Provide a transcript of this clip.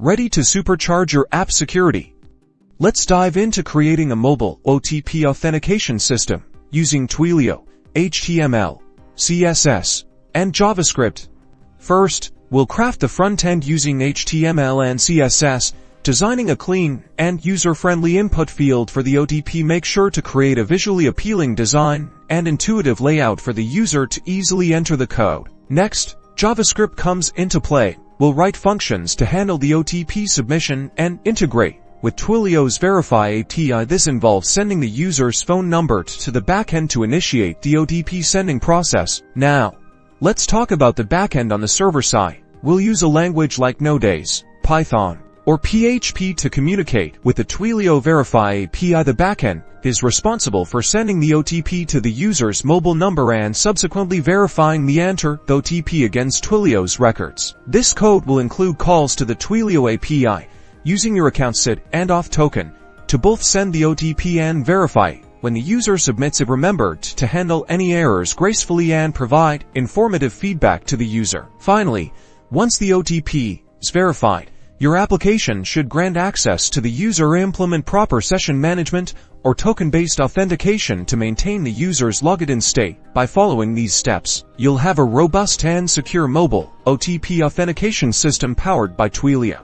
Ready to supercharge your app security? Let's dive into creating a mobile OTP authentication system using Twilio, HTML, CSS, and JavaScript. First, we'll craft the front end using HTML and CSS, designing a clean and user-friendly input field for the OTP. Make sure to create a visually appealing design and intuitive layout for the user to easily enter the code. Next, JavaScript comes into play. We'll write functions to handle the OTP submission and integrate with Twilio's Verify API. This involves sending the user's phone number to the backend to initiate the OTP sending process. Now, let's talk about the backend on the server side. We'll use a language like Node.js, Python, or PHP to communicate with the Twilio Verify API. The backend is responsible for sending the OTP to the user's mobile number and subsequently verifying the OTP against Twilio's records. This code will include calls to the Twilio API using your account SID and auth token to both send the OTP and verify when the user submits it. Remember to handle any errors gracefully and provide informative feedback to the user. Finally, once the OTP is verified, your application should grant access to the user. Implement proper session management or token-based authentication to maintain the user's logged-in state. By following these steps, you'll have a robust and secure mobile OTP authentication system powered by Twilio.